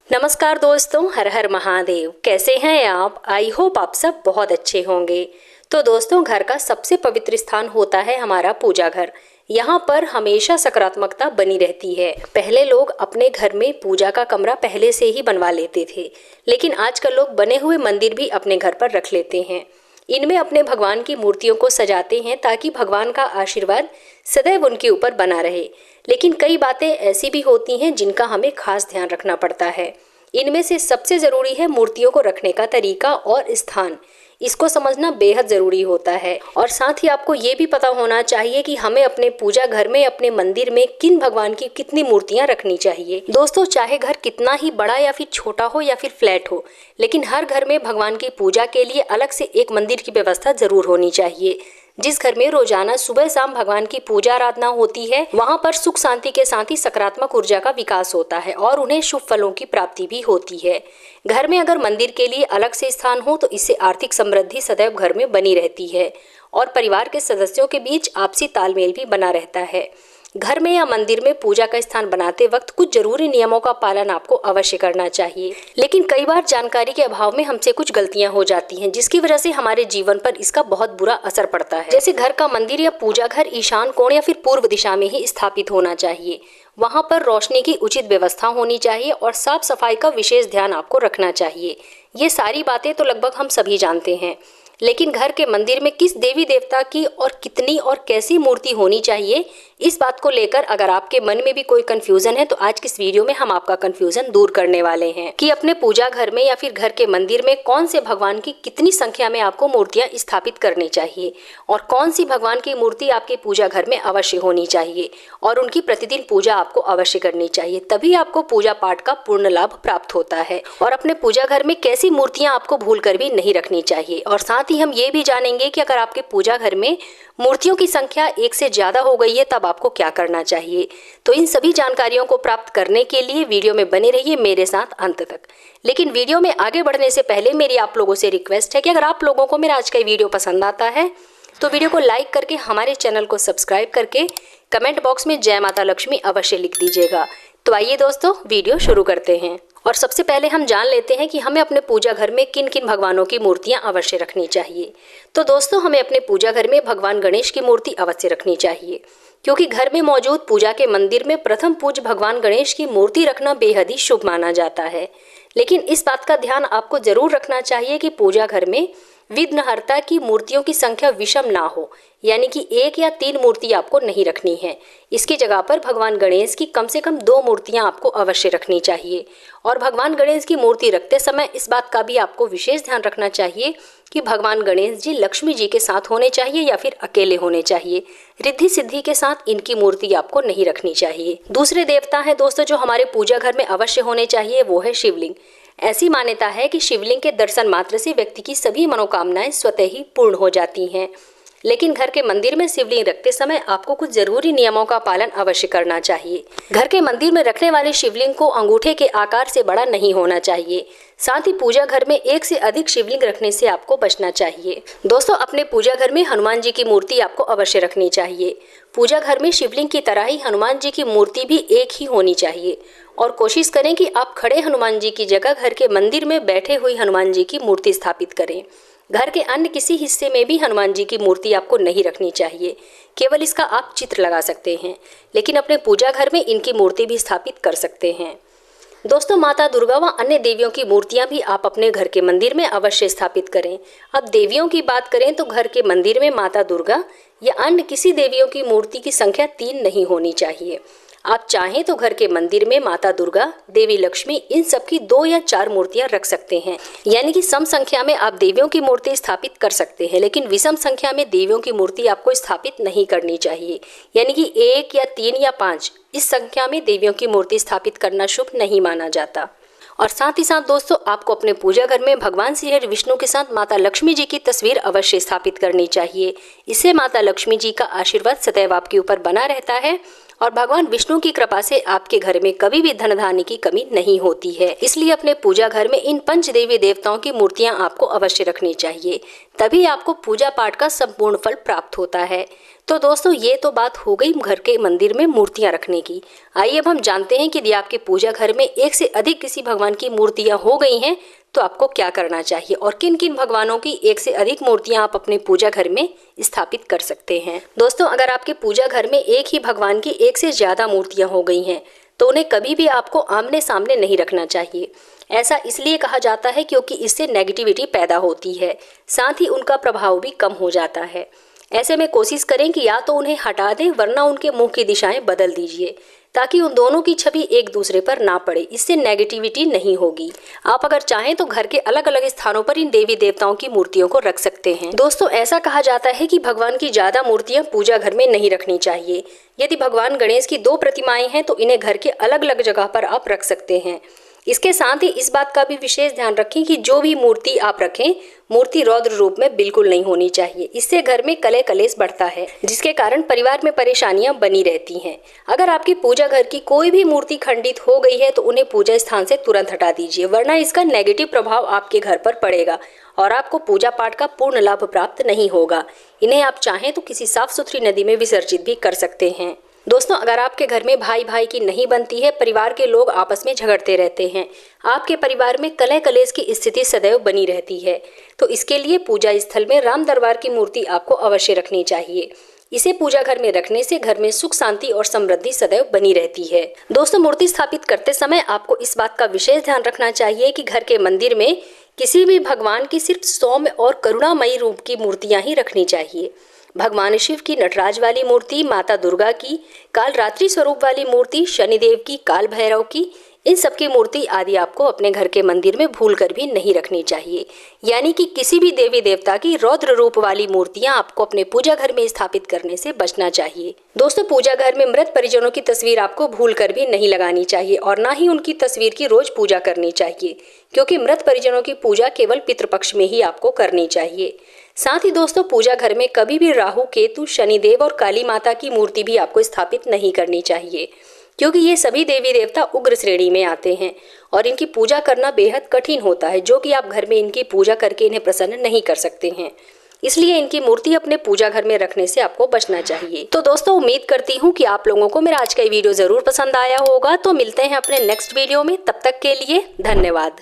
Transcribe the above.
नमस्कार दोस्तों, हर हर महादेव। कैसे हैं आप? आई होप आप सब बहुत अच्छे होंगे। तो दोस्तों, घर का सबसे पवित्र स्थान होता है हमारा पूजा घर। यहाँ पर हमेशा सकारात्मकता बनी रहती है। पहले लोग अपने घर में पूजा का कमरा पहले से ही बनवा लेते थे, लेकिन आजकल लोग बने हुए मंदिर भी अपने घर पर रख लेते हैं। इनमें अपने भगवान की मूर्तियों को सजाते हैं ताकि भगवान का आशीर्वाद सदैव उनके ऊपर बना रहे। लेकिन कई बातें ऐसी भी होती हैं जिनका हमें खास ध्यान रखना पड़ता है। इनमें से सबसे ज़रूरी है मूर्तियों को रखने का तरीका और स्थान। इसको समझना बेहद ज़रूरी होता है। और साथ ही आपको ये भी पता होना चाहिए कि हमें अपने पूजा घर में, अपने मंदिर में किन भगवान की कितनी मूर्तियाँ रखनी चाहिए। दोस्तों, चाहे घर कितना ही बड़ा या फिर छोटा हो या फिर फ्लैट हो, लेकिन हर घर में भगवान की पूजा के लिए अलग से एक मंदिर की व्यवस्था ज़रूर होनी चाहिए। जिस घर में रोजाना सुबह शाम भगवान की पूजा आराधना होती है, वहाँ पर सुख शांति के साथ ही सकारात्मक ऊर्जा का विकास होता है और उन्हें शुभ फलों की प्राप्ति भी होती है। घर में अगर मंदिर के लिए अलग से स्थान हो तो इससे आर्थिक समृद्धि सदैव घर में बनी रहती है और परिवार के सदस्यों के बीच आपसी तालमेल भी बना रहता है। घर में या मंदिर में पूजा का स्थान बनाते वक्त कुछ जरूरी नियमों का पालन आपको अवश्य करना चाहिए, लेकिन कई बार जानकारी के अभाव में हमसे कुछ गलतियां हो जाती हैं, जिसकी वजह से हमारे जीवन पर इसका बहुत बुरा असर पड़ता है। जैसे घर का मंदिर या पूजा घर ईशान कोण या फिर पूर्व दिशा में ही स्थापित होना चाहिए। वहां पर रोशनी की उचित व्यवस्था होनी चाहिए और साफ सफाई का विशेष ध्यान आपको रखना चाहिए। ये सारी बातें तो लगभग हम सभी जानते हैं, लेकिन घर के मंदिर में किस देवी देवता की और कितनी और कैसी मूर्ति होनी चाहिए, इस बात को लेकर अगर आपके मन में भी कोई कंफ्यूजन है तो आज की इस वीडियो में हम आपका कंफ्यूजन दूर करने वाले हैं कि अपने पूजा घर में या फिर घर के मंदिर में कौन से भगवान की कितनी संख्या में आपको मूर्तियां स्थापित करनी चाहिए और कौन सी भगवान की मूर्ति आपके पूजा घर में अवश्य होनी चाहिए और उनकी प्रतिदिन पूजा आपको अवश्य करनी चाहिए। तभी आपको पूजा पाठ का पूर्ण लाभ प्राप्त होता है। और अपने पूजा घर में कैसी मूर्तियां आपको भूल कर भी नहीं रखनी चाहिए। और साथ ही हम ये भी जानेंगे कि अगर आपके पूजा घर में मूर्तियों की संख्या एक से ज्यादा हो गई है तब आपको क्या करना चाहिए। तो इन सभी जानकारियों को प्राप्त करने के लिए वीडियो में बने रहिए मेरे साथ अंत तक। लेकिन वीडियो में आगे बढ़ने से पहले मेरी आप लोगों से रिक्वेस्ट है कि अगर आप लोगों को मेरा आज का वीडियो पसंद आता है तो वीडियो को लाइक करके हमारे चैनल को सब्सक्राइब करके कमेंट बॉक्स में जय माता लक्ष्मी अवश्य लिख दीजिएगा। तो आइए दोस्तों, वीडियो शुरू करते हैं। और सबसे पहले हम जान लेते हैं कि हमें अपने पूजा घर में किन किन भगवानों की मूर्तियां अवश्य रखनी चाहिए। तो दोस्तों, हमें अपने पूजा घर में भगवान गणेश की मूर्ति अवश्य रखनी चाहिए, क्योंकि घर में मौजूद पूजा के मंदिर में प्रथम पूज्य भगवान गणेश की मूर्ति रखना बेहद ही शुभ माना जाता है। लेकिन इस बात का ध्यान आपको जरूर रखना चाहिए कि पूजा घर में विघ्नहर्ता की मूर्तियों की संख्या विषम ना हो, यानी कि 1 या 3 मूर्ति आपको नहीं रखनी है। इसकी जगह पर भगवान गणेश की कम से कम 2 मूर्तियां आपको अवश्य रखनी चाहिए। और भगवान गणेश की मूर्ति रखते समय इस बात का भी आपको विशेष ध्यान रखना चाहिए कि भगवान गणेश जी लक्ष्मी जी के साथ होने चाहिए या फिर अकेले होने चाहिए। रिद्धि सिद्धि के साथ इनकी मूर्ति आपको नहीं रखनी चाहिए। दूसरे देवता है दोस्तों जो हमारे पूजा घर में अवश्य होने चाहिए, वो है शिवलिंग। ऐसी मान्यता है कि शिवलिंग के दर्शन मात्र से व्यक्ति की सभी मनोकामनाएं स्वतः ही पूर्ण हो जाती हैं। लेकिन घर के मंदिर में शिवलिंग रखते समय आपको कुछ जरूरी नियमों का पालन अवश्य करना चाहिए। घर के मंदिर में रखने वाले शिवलिंग को अंगूठे के आकार से बड़ा नहीं होना चाहिए। साथ ही पूजा घर में 1 से अधिक शिवलिंग रखने से आपको बचना चाहिए। दोस्तों, अपने पूजा घर में हनुमान जी की मूर्ति आपको अवश्य रखनी चाहिए। पूजा घर में शिवलिंग की तरह ही हनुमान जी की मूर्ति भी एक ही होनी चाहिए और कोशिश करें कि आप खड़े हनुमान जी की जगह घर के मंदिर में बैठे हुए हनुमान जी की मूर्ति स्थापित करें। घर के अन्य किसी हिस्से में भी हनुमान जी की मूर्ति आपको नहीं रखनी चाहिए, केवल इसका आप चित्र लगा सकते हैं, लेकिन अपने पूजा घर में इनकी मूर्ति भी स्थापित कर सकते हैं। दोस्तों, माता दुर्गा व अन्य देवियों की मूर्तियां भी आप अपने घर के मंदिर में अवश्य स्थापित करें। अब देवियों की बात करें तो घर के मंदिर में माता दुर्गा या अन्य किसी देवियों की मूर्ति की संख्या 3 नहीं होनी चाहिए। आप चाहें तो घर के मंदिर में माता दुर्गा, देवी लक्ष्मी, इन सब की 2 या 4 मूर्तियां रख सकते हैं। यानी कि सम संख्या में आप देवियों की मूर्ति स्थापित कर सकते हैं, लेकिन विषम संख्या में देवियों की मूर्ति आपको स्थापित नहीं करनी चाहिए। यानी कि 1 या 3 या 5 इस संख्या में देवियों की मूर्ति स्थापित करना शुभ नहीं माना जाता। और साथ ही साथ दोस्तों, आपको अपने पूजा घर में भगवान श्री हरि विष्णु के साथ माता लक्ष्मी जी की तस्वीर अवश्य स्थापित करनी चाहिए। इससे माता लक्ष्मी जी का आशीर्वाद सदैव आपके ऊपर बना रहता है और भगवान विष्णु की कृपा से आपके घर में कभी भी धन धान्य की कमी नहीं होती है। इसलिए अपने पूजा घर में इन 5 देवी देवताओं की मूर्तियां आपको अवश्य रखनी चाहिए, तभी आपको पूजा पाठ का संपूर्ण फल प्राप्त होता है। तो दोस्तों ये तो बात हो गई घर के मंदिर में मूर्तियां रखने की। आइए अब हम जानते हैं कि यदि आपके पूजा घर में एक से अधिक किसी भगवान की मूर्तियां हो गई हैं तो आपको क्या करना चाहिए और किन किन भगवानों की एक से अधिक मूर्तियां आप अपने पूजा घर में स्थापित कर सकते हैं। दोस्तों अगर आपके पूजा घर में एक ही भगवान की एक से ज्यादा मूर्तियां हो गई हैं तो उन्हें कभी भी आपको आमने सामने नहीं रखना चाहिए। ऐसा इसलिए कहा जाता है क्योंकि इससे नेगेटिविटी पैदा होती है, साथ ही उनका प्रभाव भी कम हो जाता है। ऐसे में कोशिश करें कि या तो उन्हें हटा दें वरना उनके मुंह की दिशाएं बदल दीजिए ताकि उन दोनों की छवि एक दूसरे पर ना पड़े। इससे नेगेटिविटी नहीं होगी। आप अगर चाहें तो घर के अलग अलग स्थानों पर इन देवी देवताओं की मूर्तियों को रख सकते हैं। दोस्तों ऐसा कहा जाता है कि भगवान की ज्यादा मूर्तियां पूजा घर में नहीं रखनी चाहिए। यदि भगवान गणेश की 2 प्रतिमाएं हैं तो इन्हें घर के अलग अलग जगह पर आप रख सकते हैं। इसके साथ ही इस बात का भी विशेष ध्यान रखें कि जो भी मूर्ति आप रखें मूर्ति रौद्र रूप में बिल्कुल नहीं होनी चाहिए। इससे घर में कलह कलेश बढ़ता है जिसके कारण परिवार में परेशानियां बनी रहती हैं। अगर आपकी पूजा घर की कोई भी मूर्ति खंडित हो गई है तो उन्हें पूजा स्थान से तुरंत हटा दीजिए वरना इसका नेगेटिव प्रभाव आपके घर पर पड़ेगा और आपको पूजा पाठ का पूर्ण लाभ प्राप्त नहीं होगा। इन्हें आप चाहें तो किसी साफ सुथरी नदी में विसर्जित भी कर सकते हैं। दोस्तों अगर आपके घर में भाई भाई की नहीं बनती है, परिवार के लोग आपस में झगड़ते रहते हैं, आपके परिवार में कलह कलेश की स्थिति सदैव बनी रहती है तो इसके लिए पूजा स्थल में राम दरबार की मूर्ति आपको अवश्य रखनी चाहिए। इसे पूजा घर में रखने से घर में सुख शांति और समृद्धि सदैव बनी रहती है। दोस्तों मूर्ति स्थापित करते समय आपको इस बात का विशेष ध्यान रखना चाहिए कि घर के मंदिर में किसी भी भगवान की सिर्फ सौम्य और करुणामयी रूप की मूर्तियां ही रखनी चाहिए। भगवान शिव की नटराज वाली मूर्ति, माता दुर्गा की काल रात्रि स्वरूप वाली मूर्ति, शनिदेव की, काल भैरव की, इन सबकी मूर्ति आदि आपको अपने घर के मंदिर में भूलकर भी नहीं रखनी चाहिए। यानी कि किसी भी देवी देवता की रौद्र रूप वाली मूर्तियां आपको अपने पूजा घर में स्थापित करने से बचना चाहिए। दोस्तों पूजा घर में मृत परिजनों की तस्वीर आपको भूलकर भी नहीं लगानी चाहिए और ना ही उनकी तस्वीर की रोज पूजा करनी चाहिए क्योंकि मृत परिजनों की पूजा केवल पितृपक्ष में ही आपको करनी चाहिए। साथ ही दोस्तों पूजा घर में कभी भी राहु, केतु, शनिदेव और काली माता की मूर्ति भी आपको स्थापित नहीं करनी चाहिए क्योंकि ये सभी देवी देवता उग्र श्रेणी में आते हैं और इनकी पूजा करना बेहद कठिन होता है जो कि आप घर में इनकी पूजा करके इन्हें प्रसन्न नहीं कर सकते हैं। इसलिए इनकी मूर्ति अपने पूजा घर में रखने से आपको बचना चाहिए। तो दोस्तों उम्मीद करती हूँ कि आप लोगों को मेरा आज का वीडियो जरूर पसंद आया होगा। तो मिलते हैं अपने नेक्स्ट वीडियो में, तब तक के लिए धन्यवाद।